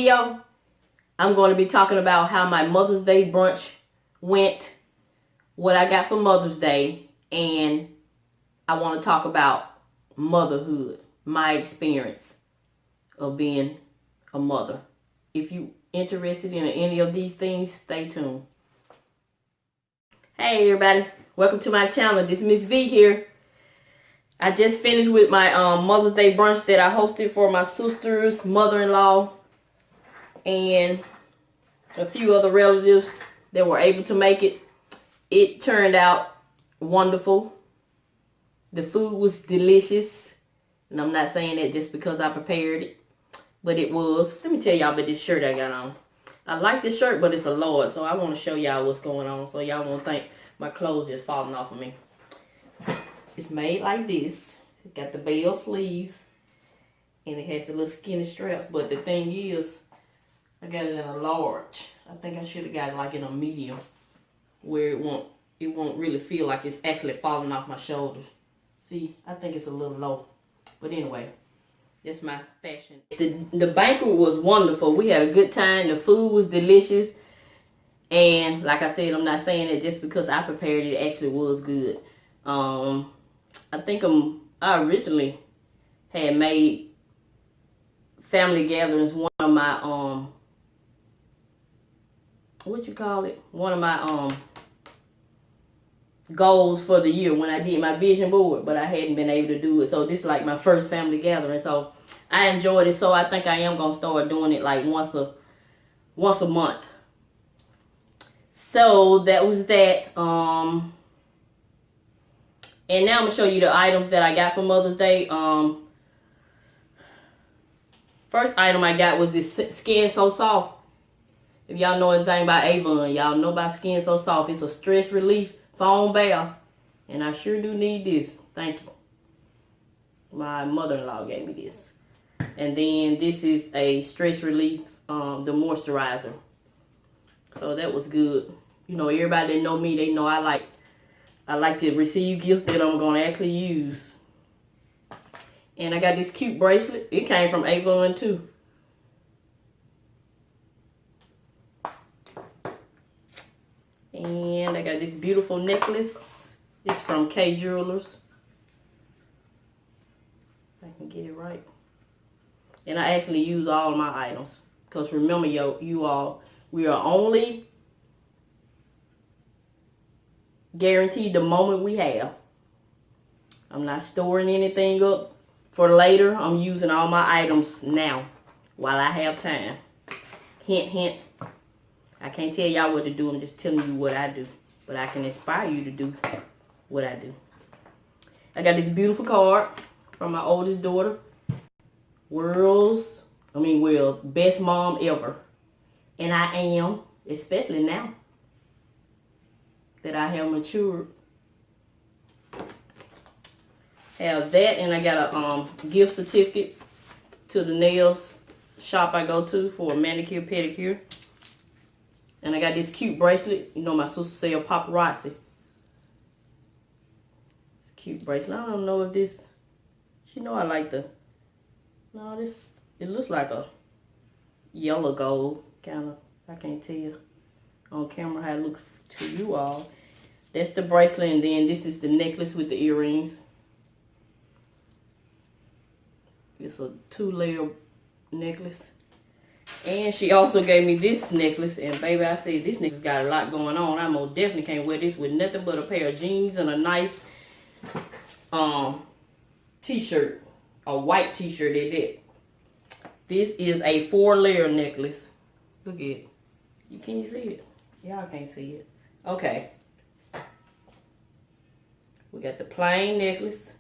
video, I'm going to be talking about how my Mother's Day brunch went, what I got for Mother's Day, and I want to talk about motherhood, my experience of being a mother. If you're interested in any of these things, stay tuned. Hey everybody, welcome to my channel. This is Miss V here. I just finished with my Mother's Day brunch that I hosted for my sister's mother-in-law and a few other relatives that were able to make it. It turned out wonderful. The food was delicious, and I'm not saying that just because I prepared it, but it was. Let me tell y'all about this shirt I got on. I like this shirt, but it's a large, so I want to show y'all what's going on, so y'all won't think my clothes just falling off of me. It's made like this. It's got the bell sleeves, and it has the little skinny straps, but the thing is, I got it in a large. I think I should have got it like in a medium, where it won't really feel like it's actually falling off my shoulders. See, I think it's a little low. But anyway, that's my fashion. The banquet was wonderful. We had a good time. The food was delicious. And like I said, I'm not saying it just because I prepared it. It actually was good. I think I originally had made family gatherings one of my one of my goals for the year when I did my vision board, but I hadn't been able to do it. So this is like my first family gathering, so I enjoyed it. So I think I am gonna start doing it like once a month. So that was that. And now I'm gonna show you the items that I got for Mother's Day. First item I got was this Skin So Soft. If y'all know anything about Avon, y'all know about Skin So Soft. It's a stress relief foam bath, and I sure do need this. Thank you. My mother-in-law gave me this. And then this is a stress relief, the moisturizer. So that was good. You know, everybody that know me, they know I like to receive gifts that I'm gonna actually use. And I got this cute bracelet. It came from Avon too. And I got this beautiful necklace. It's from K Jewelers. If I can get it right. And I actually use all of my items. Because remember, you all, we are only guaranteed the moment we have. I'm not storing anything up for later. I'm using all my items now while I have time. Hint, hint. I can't tell y'all what to do. I'm just telling you what I do. But I can inspire you to do what I do. I got this beautiful card from my oldest daughter. Best mom ever. And I am, especially now that I have matured. Have that, and I got a gift certificate to the nails shop I go to for a manicure, pedicure. And I got this cute bracelet. You know my sister sell paparazzi. It's a cute bracelet. I don't know if this, she know I like it looks like a yellow gold, kind of. I can't tell on camera how it looks to you all. That's the bracelet, and then this is the necklace with the earrings. It's a 2-layer necklace. And she also gave me this necklace, and baby, I said this necklace got a lot going on. I most definitely can't wear this with nothing but a pair of jeans and a nice t-shirt, a white t-shirt at that. This is a 4-layer necklace. Look at it. Can you see it? Y'all can't see it. Okay. We got the plain necklace.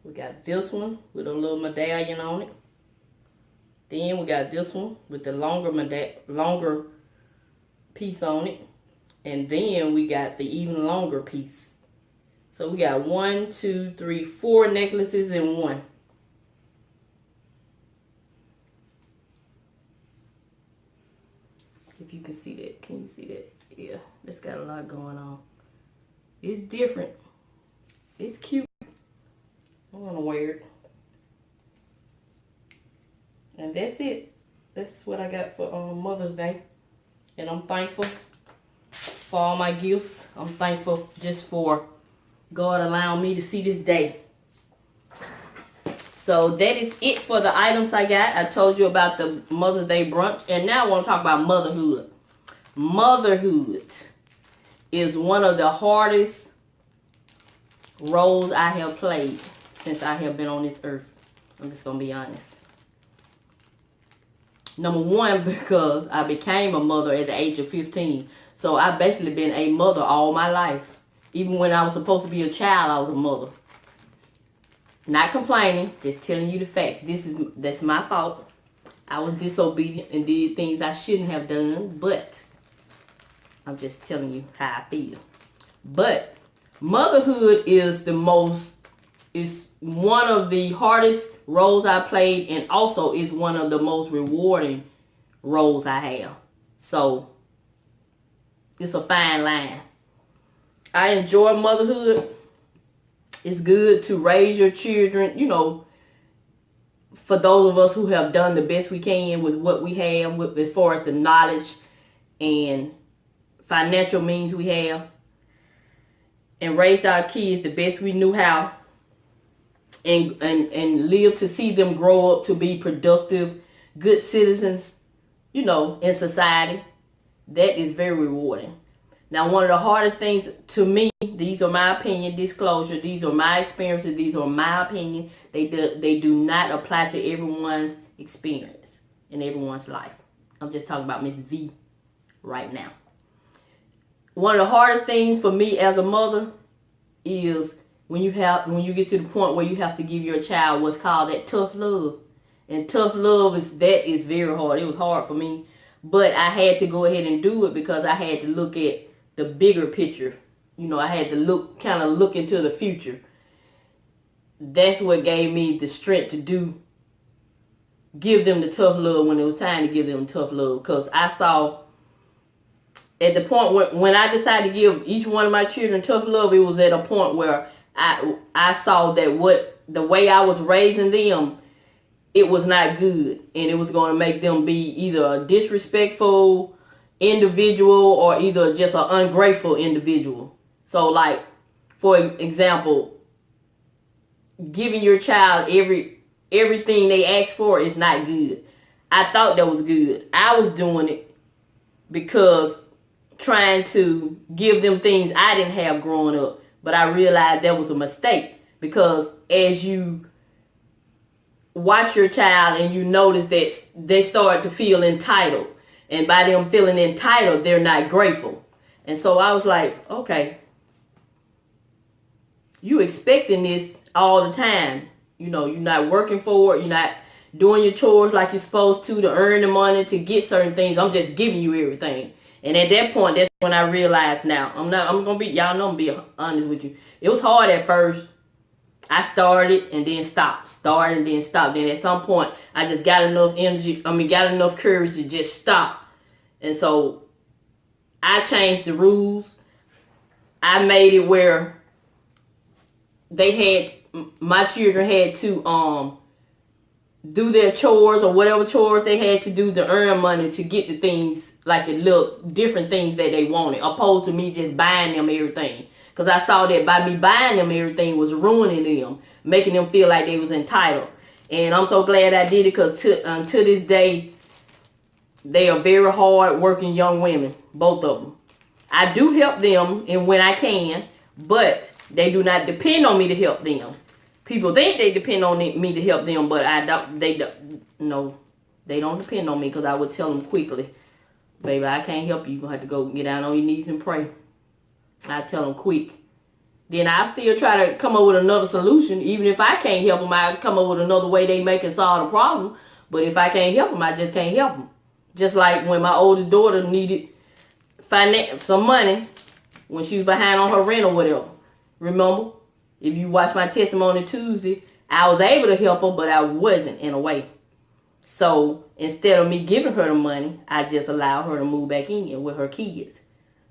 We got this one with a little medallion on it. Then we got this one with the longer piece on it. And then we got the even longer piece. So we got 1, 2, 3, 4 necklaces in one. If you can see that. Can you see that? Yeah, that's got a lot going on. It's different. It's cute. I'm gonna wear it. And that's it. that's what I got for Mother's Day. And I'm thankful for all my gifts. I'm thankful just for God allowing me to see this day. So that is it for the items I got. I told you about the Mother's Day brunch. And now I want to talk about motherhood. Motherhood is one of the hardest roles I have played since I have been on this earth. I'm just going to be honest. Number one, because I became a mother at the age of 15. So I've basically been a mother all my life. Even when I was supposed to be a child, I was a mother. Not complaining, just telling you the facts. That's my fault. I was disobedient and did things I shouldn't have done, but I'm just telling you how I feel. But motherhood is one of the hardest roles I played, and also is one of the most rewarding roles I have. So it's a fine line. I enjoy motherhood. It's good to raise your children, for those of us who have done the best we can with what we have, as far as the knowledge and financial means we have, and raised our kids the best we knew how, and live to see them grow up to be productive, good citizens, in society. That is very rewarding. Now, one of the hardest things to me, these are my opinion, disclosure, these are my experiences, these are my opinion. They do not apply to everyone's experience in everyone's life. I'm just talking about Miss V right now. One of the hardest things for me as a mother is when you get to the point where you have to give your child what's called that tough love. And tough love is very hard. It was hard for me, but I had to go ahead and do it because I had to look at the bigger picture. I had to look into the future. That's what gave me the strength to give them the tough love when it was time to give them tough love. Because I saw at the point when I decided to give each one of my children tough love, it was at a point where I saw that the way I was raising them, it was not good, and it was going to make them be either a disrespectful individual or either just an ungrateful individual. So, like, for example, giving your child everything they ask for is not good. I thought that was good. I was doing it because trying to give them things I didn't have growing up. But I realized that was a mistake, because as you watch your child and you notice that they start to feel entitled. And by them feeling entitled, they're not grateful. And so I was like, okay, you expecting this all the time. You're not working for it. You're not doing your chores like you're supposed to earn the money to get certain things. I'm just giving you everything. And at that point, that's when I realized now, I'm going to be honest with you. It was hard at first. I started and then stopped. Then at some point, I just got enough got enough courage to just stop. And so I changed the rules. I made it where my children had to do their chores or whatever chores they had to do to earn money to get the things, like the little different things that they wanted, opposed to me just buying them everything. Because I saw that by me buying them everything was ruining them, making them feel like they was entitled. And I'm so glad I did it, because to this day, they are very hard working young women, both of them. I do help them and when I can, but they do not depend on me to help them. People think they depend on me to help them, but they don't depend on me, because I would tell them quickly, baby, I can't help you. You're going to have to go get down on your knees and pray. I tell them quick. Then I still try to come up with another solution. Even if I can't help them, I come up with another way they make it solve the problem. But if I can't help them, I just can't help them. Just like when my oldest daughter needed some money when she was behind on her rent or whatever. Remember? If you watch my testimony Tuesday, I was able to help her, but I wasn't in a way. So instead of me giving her the money, I just allowed her to move back in with her kids.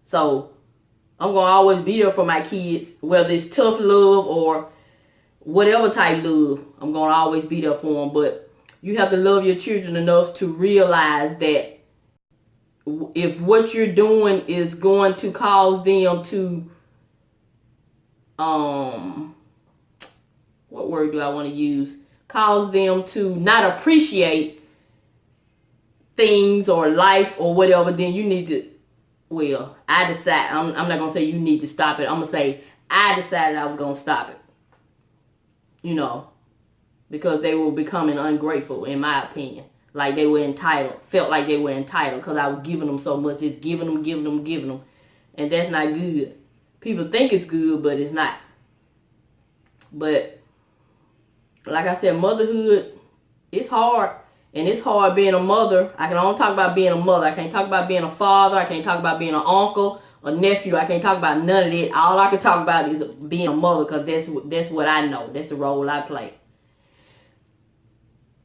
So I'm going to always be there for my kids, whether it's tough love or whatever type love. I'm going to always be there for them. But You have to love your children enough to realize that if what you're doing is going to cause them to, what word do I want to use? Cause them to not appreciate things or life or whatever, then you need to, well, I decide, I'm not going to say you need to stop it. I'm going to say I decided I was going to stop it. You know, because they were becoming ungrateful, in my opinion. Like they were entitled, felt like they were entitled because I was giving them so much. It's giving them. And that's not good. People think it's good, but it's not. But like I said, motherhood, it's hard. And it's hard being a mother. I can only talk about being a mother. I can't talk about being a father. I can't talk about being an uncle, a nephew. I can't talk about none of that. All I can talk about is being a mother because that's what I know. That's the role I play.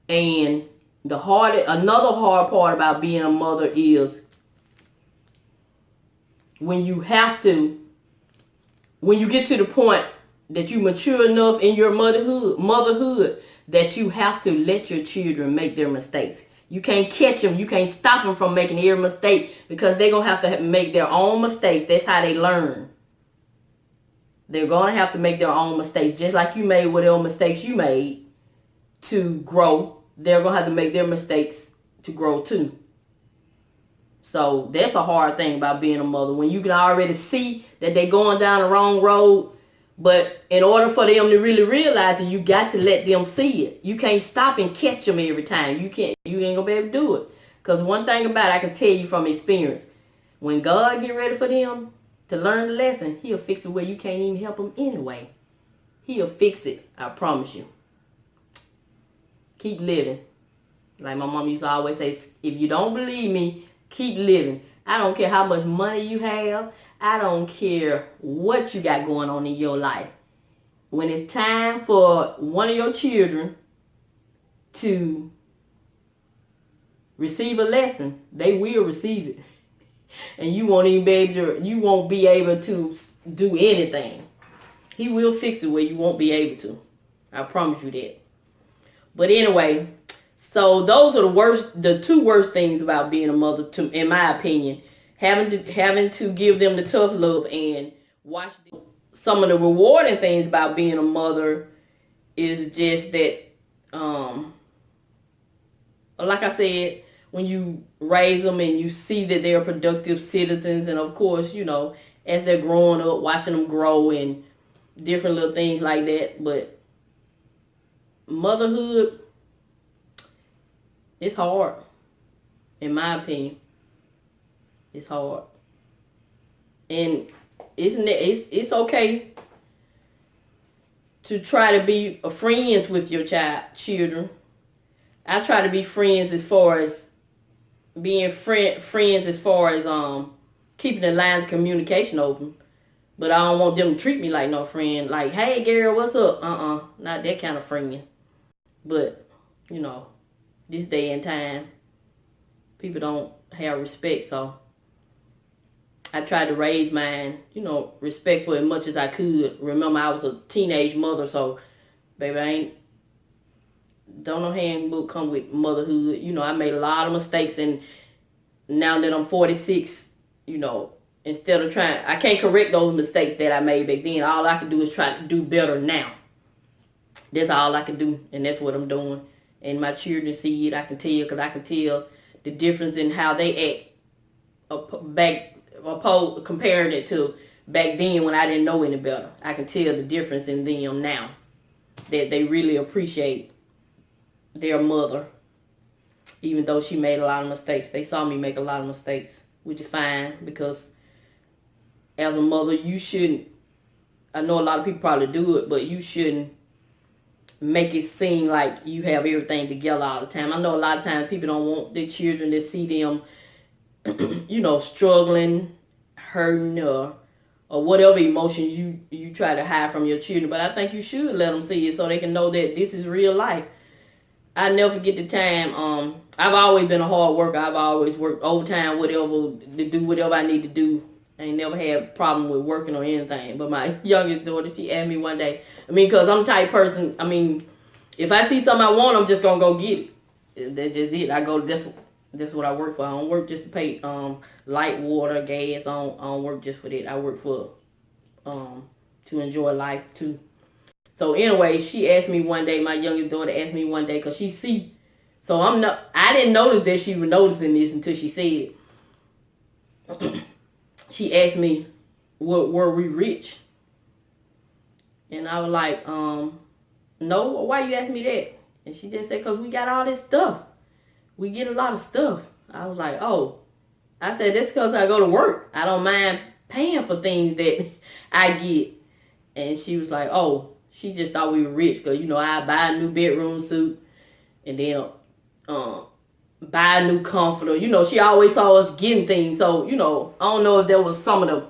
And another hard part about being a mother is when you get to the point that you mature enough in your motherhood that you have to let your children make their mistakes. You can't catch them. You can't stop them from making every mistake because they're going to have to make their own mistakes. That's how they learn. They're going to have to make their own mistakes. Just like you made whatever mistakes you made to grow, they're going to have to make their mistakes to grow too. So that's a hard thing about being a mother. When you can already see that they're going down the wrong road, but in order for them to really realize it, you got to let them see it. You can't stop and catch them every time. You ain't going to be able to do it. Because one thing about it, I can tell you from experience, when God get ready for them to learn the lesson, he'll fix it where you can't even help them anyway. He'll fix it. I promise you. Keep living. Like my mom used to always say, if you don't believe me, keep living. I don't care how much money you have. I don't care what you got going on in your life. When it's time for one of your children to receive a lesson, they will receive it. And you won't be able to do anything. He will fix it where you won't be able to. I promise you that. But anyway, so those are the two worst things about being a mother, in my opinion. Having to give them the tough love and watch them. Some of the rewarding things about being a mother is just that, like I said, when you raise them and you see that they're productive citizens, and of course, you know, as they're growing up, watching them grow and different little things like that. But motherhood, it's hard, in my opinion. It's hard. And it's okay to try to be friends with your children. I try to be friends as far as being friends as far as keeping the lines of communication open. But I don't want them to treat me like no friend. Like, hey girl, what's up? Not that kind of friend. But, you know, this day and time, people don't have respect, so I tried to raise mine, you know, respectful as much as I could. Remember, I was a teenage mother, so, baby, don't no handbook come with motherhood. You know, I made a lot of mistakes, and now that I'm 46, you know, instead of I can't correct those mistakes that I made back then. All I can do is try to do better now. That's all I can do, and that's what I'm doing. And my children see it. I can tell, because I can tell the difference in how they act comparing it to back then when I didn't know any better. I can tell the difference in them now, that they really appreciate their mother, even though she made a lot of mistakes. They saw me make a lot of mistakes, which is fine, because as a mother, you shouldn't, I know a lot of people probably do it, but you shouldn't make it seem like you have everything together all the time. I know a lot of times people don't want their children to see them you know, struggling, hurting, or whatever emotions you try to hide from your children. But I think you should let them see it so they can know that this is real life. I never forget the time, I've always been a hard worker. I've always worked overtime, whatever, to do whatever I need to do. I ain't never had a problem with working or anything. But my youngest daughter, she asked me one day, because I'm the type person, if I see something I want, I'm just going to go get it. That's just it. That's what I work for. I don't work just to pay light, water, gas. I don't work just for that. I work for to enjoy life too. So anyway, she asked me one day, my youngest daughter asked me one day, because she see. So I didn't notice that she was noticing this until she said it. She asked me, were we rich? And I was like, no, why you ask me that? And she just said, because we got all this stuff. We get a lot of stuff. I was like, oh. I said, that's because I go to work. I don't mind paying for things that I get. And she was like, oh, she just thought we were rich. Because, I buy a new bedroom suit. And then buy a new comforter. She always saw us getting things. So, I don't know if there was some of the,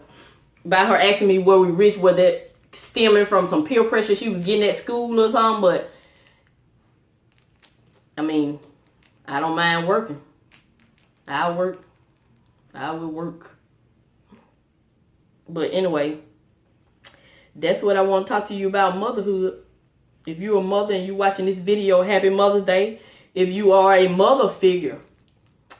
by her asking me were we rich, were that stemming from some peer pressure she was getting at school or something. But, I mean, I don't mind working. I will work. But anyway, that's what I want to talk to you about, motherhood. If you're a mother and you're watching this video, happy Mother's Day. If you are a mother figure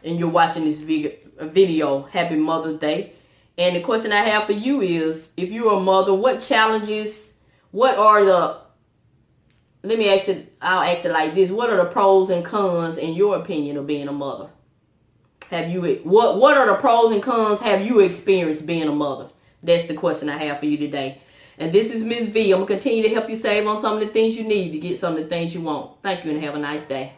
and you're watching this video, happy Mother's Day. And the question I have for you is, if you're a mother, what challenges, I'll ask it like this. What are the pros and cons, in your opinion, of being a mother? What are the pros and cons have you experienced being a mother? That's the question I have for you today. And this is Miss V. I'm going to continue to help you save on some of the things you need to get some of the things you want. Thank you and have a nice day.